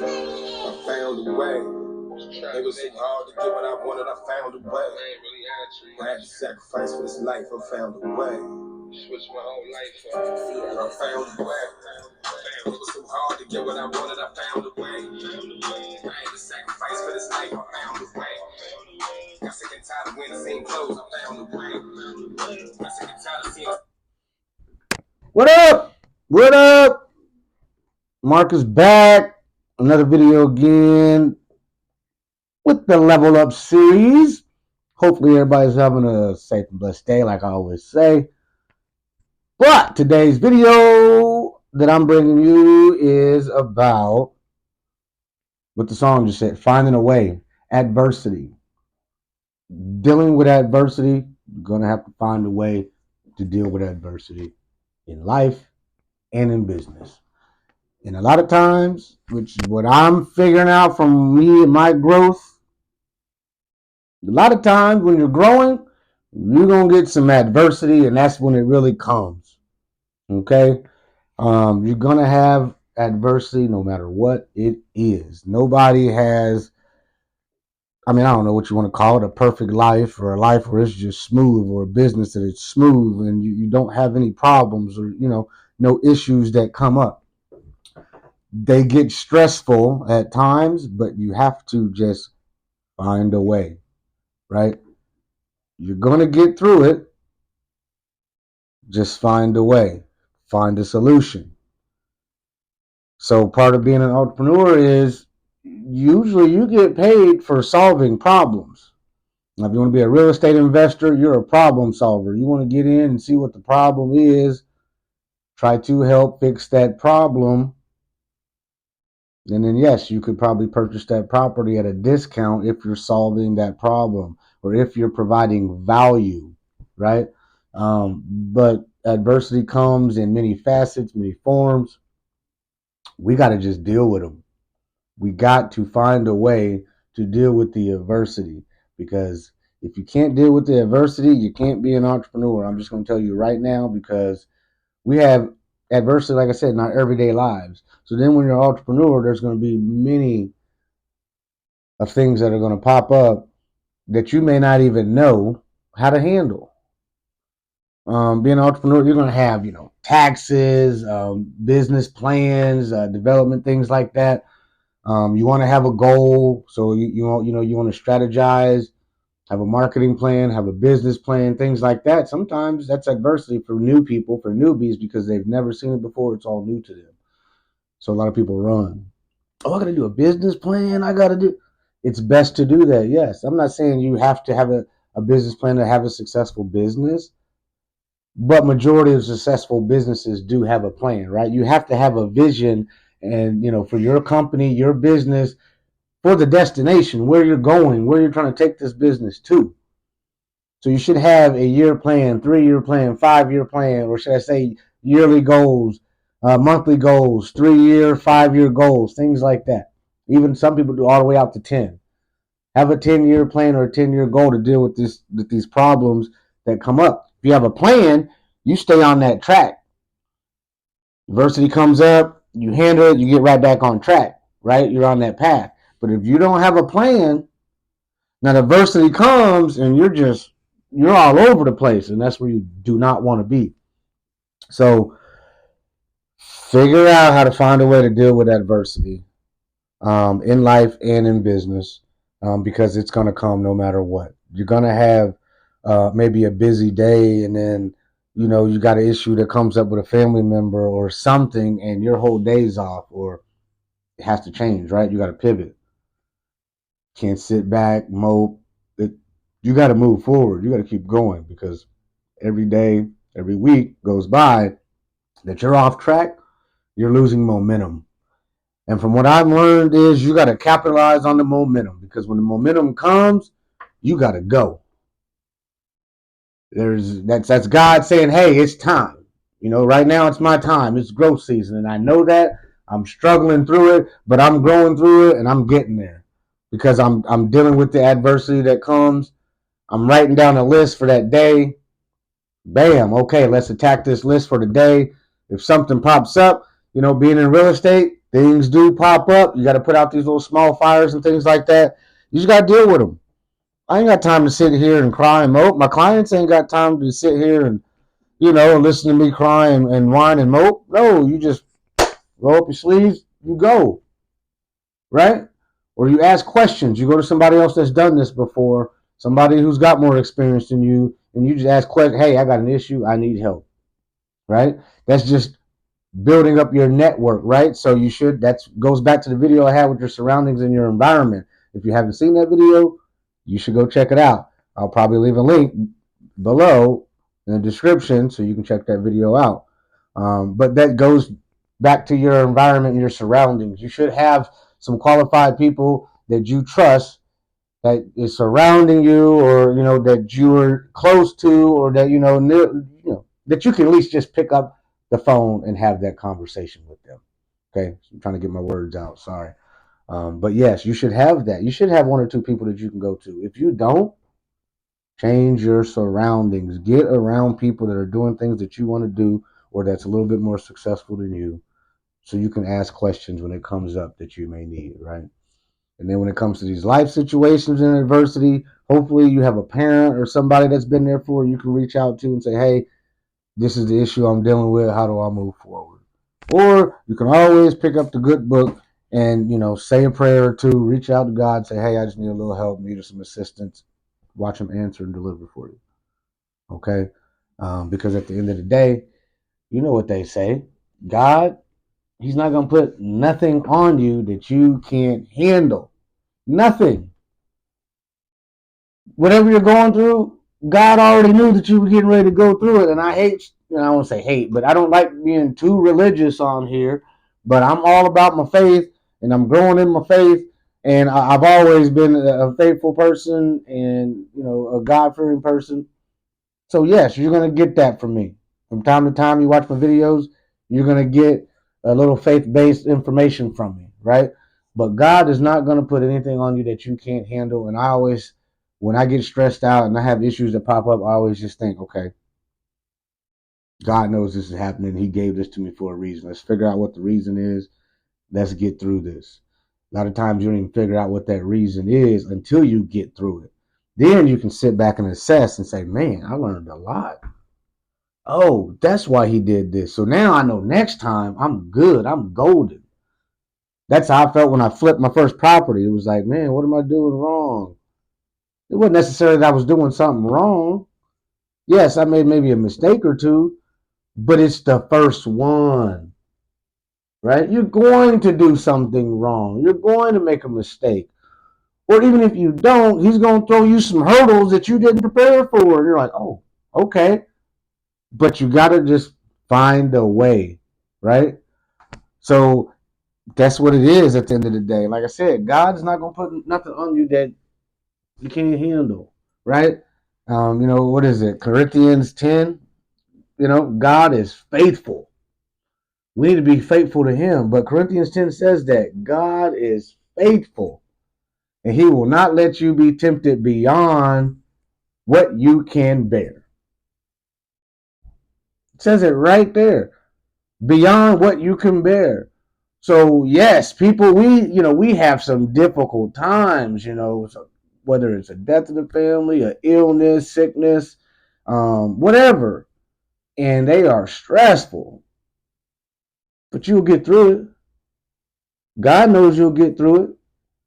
I found a way. It was so hard to get what I wanted. I found a way. I had to sacrifice for this life. I found a way. Switched my whole life up. I found a way. It was so hard to get what I wanted. I found a way. I had to sacrifice for this life. I found a way. Got sick and tired of wearing the same clothes. I found a way. Got sick and tired of seeing. What up? What up? Marcus back. Another video again with the Level Up series. Hopefully everybody's having a safe and blessed day, like I always say. But today's video that I'm bringing you is about what the song just said, finding a way, adversity. Dealing with adversity, you're going to have to find a way to deal with adversity in life and in business. And a lot of times, which is what I'm figuring out from me and my growth, a lot of times when you're growing, you're going to get some adversity, and that's when it really comes. Okay? You're going to have adversity no matter what it is. Nobody has, I don't know what you want to call it, a perfect life or a life where it's just smooth, or a business that it's smooth and you don't have any problems or, no issues that come up. They get stressful at times, but you have to just find a way, right? You're going to get through it. Just find a way, find a solution. So part of being an entrepreneur is usually you get paid for solving problems. Now, if you want to be a real estate investor, you're a problem solver. You want to get in and see what the problem is, try to help fix that problem. And then, yes, you could probably purchase that property at a discount if you're solving that problem or if you're providing value, right? But adversity comes in many facets, many forms. We got to just deal with them. We got to find a way to deal with the adversity, because if you can't deal with the adversity, you can't be an entrepreneur. I'm just going to tell you right now, because we have adversity, like I said, in our everyday lives. So then when you're an entrepreneur, there's going to be many of things that are going to pop up that you may not even know how to handle. Being an entrepreneur, you're going to have, taxes, business plans, development, things like that. You want to have a goal, so you want to strategize, have a marketing plan, have a business plan, things like that. Sometimes that's adversity for new people, for newbies, because they've never seen it before. It's all new to them. So a lot of people run. Oh, I got to do a business plan. I got to do. It's best to do that. Yes, I'm not saying you have to have a business plan to have a successful business, but majority of successful businesses do have a plan, right? You have to have a vision, and for your company, your business, for the destination, where you're going, where you're trying to take this business to. So you should have a year plan, 3-year plan, 5-year plan, or should I say yearly goals, monthly goals, 3-year, 5-year goals, things like that. Even some people do all the way out to 10. Have a 10-year plan or a 10-year goal to deal with these problems that come up. If you have a plan, you stay on that track. Adversity comes up, you handle it, you get right back on track, right? You're on that path. But if you don't have a plan, now adversity comes and you're all over the place, and that's where you do not want to be. So figure out how to find a way to deal with adversity, in life and in business, because it's going to come no matter what. You're going to have maybe a busy day, and then you got an issue that comes up with a family member or something, and your whole day's off, or it has to change, right? You got to pivot. Can't sit back, mope. You got to move forward. You got to keep going, because every day, every week goes by that you're off track, you're losing momentum. And from what I've learned is you got to capitalize on the momentum, because when the momentum comes, you got to go. That's God saying, "Hey, it's time. Right now it's my time. It's growth season, and I know that I'm struggling through it, but I'm growing through it, and I'm getting there, because I'm dealing with the adversity that comes. I'm writing down a list for that day. Bam. Okay, let's attack this list for the day. If something pops up, being in real estate, things do pop up. You got to put out these little small fires and things like that. You just got to deal with them. I ain't got time to sit here and cry and mope. My clients ain't got time to sit here and, listen to me cry and whine and mope. No, you just roll up your sleeves, you go, right? Or you ask questions. You go to somebody else that's done this before, somebody who's got more experience than you, and you just ask questions. Hey, I got an issue. I need help, right? That's just building up your network, right? So that goes back to the video I had with your surroundings and your environment. If you haven't seen that video, you should go check it out. I'll probably leave a link below in the description so you can check that video out. But that goes back to your environment and your surroundings. You should have some qualified people that you trust that is surrounding you, or that you're close to, or that that you can at least just pick up the phone and have that conversation with them. Okay, so I'm trying to get my words out. Sorry, but yes, you should have that. You should have one or two people that you can go to. If you don't, change your surroundings. Get around people that are doing things that you want to do, or that's a little bit more successful than you, so you can ask questions when it comes up that you may need. Right. And then when it comes to these life situations and adversity, hopefully you have a parent or somebody that's been there for you can reach out to and say, hey, this is the issue I'm dealing with. How do I move forward? Or you can always pick up the good book and, say a prayer or two, reach out to God, say, hey, I just need a little help, need some assistance. Watch him answer and deliver for you. Okay? Because at the end of the day, you know what they say. God, he's not going to put nothing on you that you can't handle. Nothing. Whatever you're going through, God already knew that you were getting ready to go through it. And I hate, I won't say hate, but I don't like being too religious on here. But I'm all about my faith, and I'm growing in my faith. And I've always been a faithful person, and a God-fearing person. So yes, you're gonna get that from me. From time to time, you watch my videos, you're gonna get a little faith-based information from me, right? But God is not gonna put anything on you that you can't handle. And I always, when I get stressed out and I have issues that pop up, I always just think, okay, God knows this is happening. He gave this to me for a reason. Let's figure out what the reason is. Let's get through this. A lot of times you don't even figure out what that reason is until you get through it. Then you can sit back and assess and say, man, I learned a lot. Oh, that's why he did this. So now I know next time I'm good. I'm golden. That's how I felt when I flipped my first property. It was like, man, what am I doing wrong? It wasn't necessarily that I was doing something wrong. Yes, I made maybe a mistake or two, but it's the first one, right? You're going to do something wrong. You're going to make a mistake. Or even if you don't, he's going to throw you some hurdles that you didn't prepare for. And you're like, oh, okay. But you got to just find a way, right? So that's what it is at the end of the day. Like I said, God is not going to put nothing on you that you can't handle, right? What is it? Corinthians 10, God is faithful. We need to be faithful to him. But Corinthians 10 says that God is faithful, and he will not let you be tempted beyond what you can bear. It says it right there. Beyond what you can bear. So yes, people, we have some difficult times, so whether it's a death in the family, an illness, sickness, whatever, and they are stressful. But you'll get through it. God knows you'll get through it.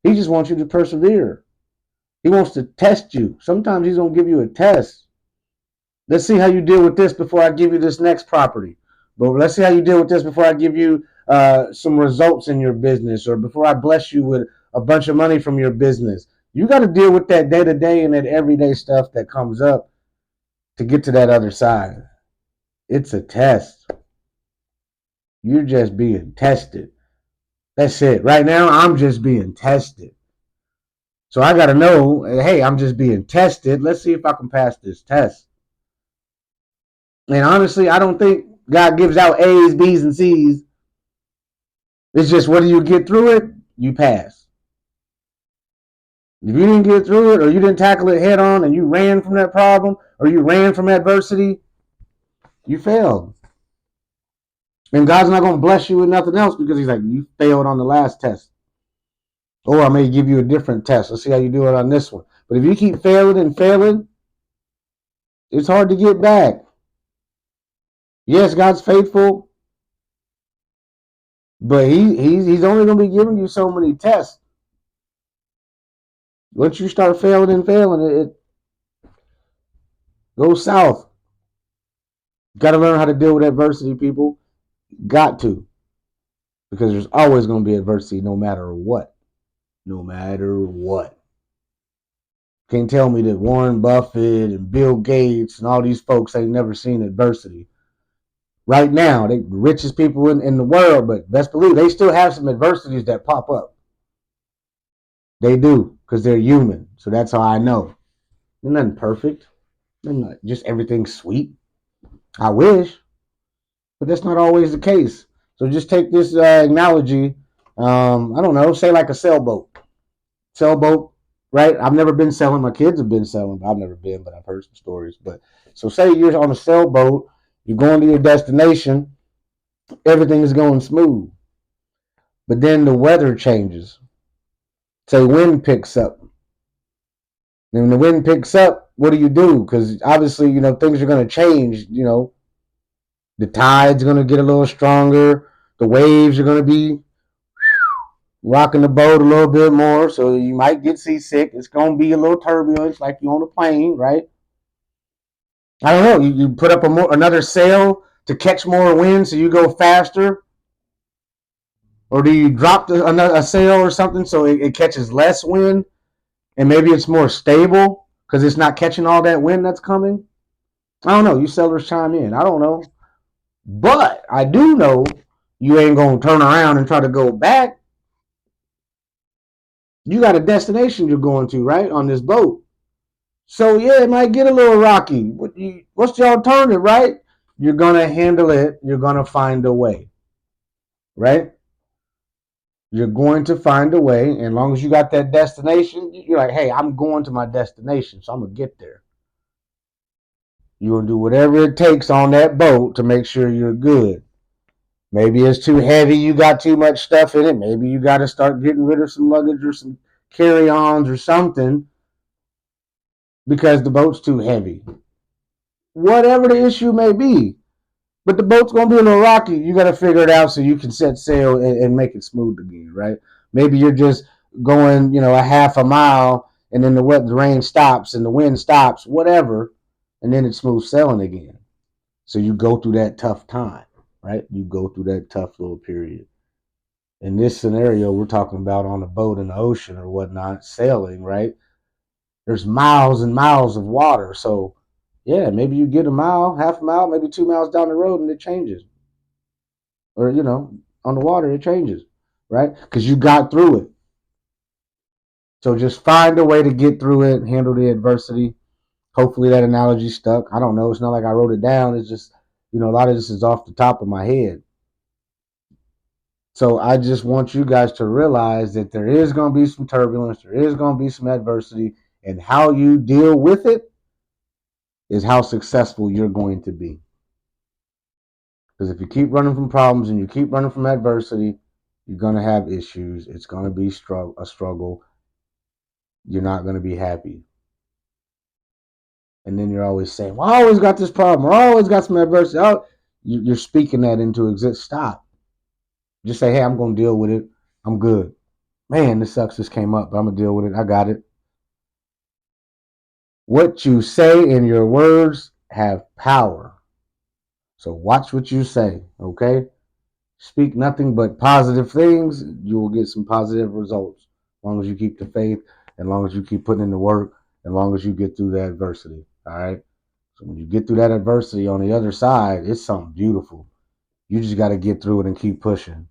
He just wants you to persevere. He wants to test you. Sometimes he's going to give you a test. Let's see how you deal with this before I give you this next property. But let's see how you deal with this before I give you some results in your business, or before I bless you with a bunch of money from your business. You got to deal with that day to day and that everyday stuff that comes up to get to that other side. It's a test. You're just being tested. That's it. Right now, I'm just being tested. So I got to know, hey, I'm just being tested. Let's see if I can pass this test. And honestly, I don't think God gives out A's, B's, and C's. It's just whether you get through it, you pass. If you didn't get through it, or you didn't tackle it head on, and you ran from that problem, or you ran from adversity, you failed. And God's not going to bless you with nothing else because he's like, you failed on the last test. Or I may give you a different test. Let's see how you do it on this one. But if you keep failing and failing, it's hard to get back. Yes, God's faithful, but he's only going to be giving you so many tests. Once you start failing and failing, it goes south. Got to learn how to deal with adversity, people. Got to. Because there's always going to be adversity no matter what. No matter what. Can't tell me that Warren Buffett and Bill Gates and all these folks ain't never seen adversity. Right now, they the richest people in the world, but best believe they still have some adversities that pop up. They do, because they're human. So that's how I know. They're nothing perfect. They're not just everything's sweet. I wish, but that's not always the case. So just take this analogy. I don't know, say like a sailboat. Sailboat, right? I've never been sailing. My kids have been sailing. I've never been, but I've heard some stories. But so say you're on a sailboat, you're going to your destination, everything is going smooth. But then the weather changes. Say wind picks up. And when the wind picks up, what do? Because obviously, things are going to change. The tide's going to get a little stronger. The waves are going to be rocking the boat a little bit more. So you might get seasick. It's going to be a little turbulence like you're on a plane, right? I don't know. You put up another sail to catch more wind so you go faster? Or do you drop a sail or something so it catches less wind and maybe it's more stable because it's not catching all that wind that's coming? I don't know. You sailors chime in. I don't know. But I do know you ain't going to turn around and try to go back. You got a destination you're going to, right, on this boat. So, yeah, it might get a little rocky. What's the alternative, right? You're going to handle it. You're going to find a way, right? You're going to find a way. And as long as you got that destination, you're like, hey, I'm going to my destination, so I'm going to get there. You're going to do whatever it takes on that boat to make sure you're good. Maybe it's too heavy, you got too much stuff in it. Maybe you got to start getting rid of some luggage or some carry-ons or something because the boat's too heavy. Whatever the issue may be. But the boat's going to be a little rocky. You got to figure it out so you can set sail and make it smooth again, right? Maybe you're just going, a half a mile and then the rain stops and the wind stops, whatever, and then it's smooth sailing again. So you go through that tough time, right? You go through that tough little period. In this scenario, we're talking about on a boat in the ocean or whatnot, sailing, right? There's miles and miles of water. So, yeah, maybe you get a mile, half a mile, maybe 2 miles down the road and it changes. Or, on the water, it changes, right? Because you got through it. So just find a way to get through it, handle the adversity. Hopefully that analogy stuck. I don't know. It's not like I wrote it down. It's just, a lot of this is off the top of my head. So I just want you guys to realize that there is going to be some turbulence, there is going to be some adversity, and how you deal with it is how successful you're going to be. Because if you keep running from problems and you keep running from adversity, you're going to have issues. It's going to be a struggle. You're not going to be happy. And then you're always saying, well, I always got this problem, or I always got some adversity. Oh, you're speaking that into existence. Stop. Just say, hey, I'm going to deal with it. I'm good. Man, this sucks. This came up, but I'm going to deal with it. I got it. What you say in your words have power. So watch what you say, okay? Speak nothing but positive things, you will get some positive results. As long as you keep the faith, as long as you keep putting in the work, as long as you get through the adversity, all right? So when you get through that adversity on the other side, it's something beautiful. You just got to get through it and keep pushing.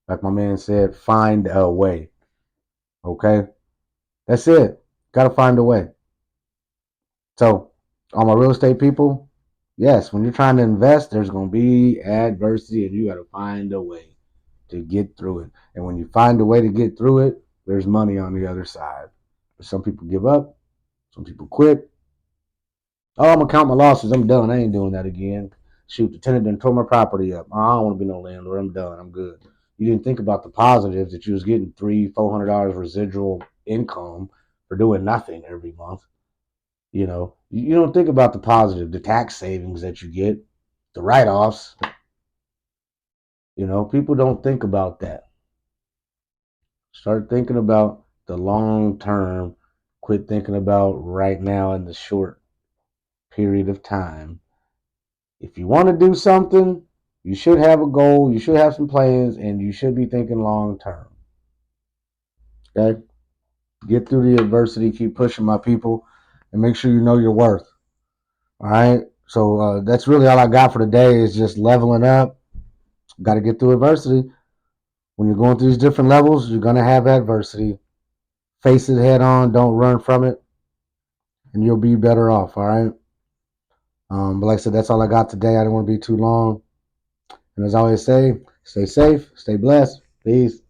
Like my man said, find a way, okay? That's it. Got to find a way. So, all my real estate people, yes, when you're trying to invest, there's going to be adversity and you got to find a way to get through it. And when you find a way to get through it, there's money on the other side. Some people give up, some people quit. Oh, I'm going to count my losses. I'm done. I ain't doing that again. shoot, the tenant done tore my property up. Oh, I don't want to be no landlord. I'm done. I'm good. You didn't think about the positives that you was getting $300-400 residual income for doing nothing every month. You don't think about the positive, the tax savings that you get, the write-offs. People don't think about that. Start thinking about the long term. Quit thinking about right now in the short period of time. If you want to do something, you should have a goal, you should have some plans, and you should be thinking long term. Okay? Get through the adversity, keep pushing, my people, and make sure you know your worth. All right? So that's really all I got for today is just leveling up. Got to get through adversity. When you're going through these different levels, you're going to have adversity. Face it head on, don't run from it, and you'll be better off. All right? But like I said, that's all I got today. I don't want to be too long. And as I always say, stay safe, stay blessed. Peace.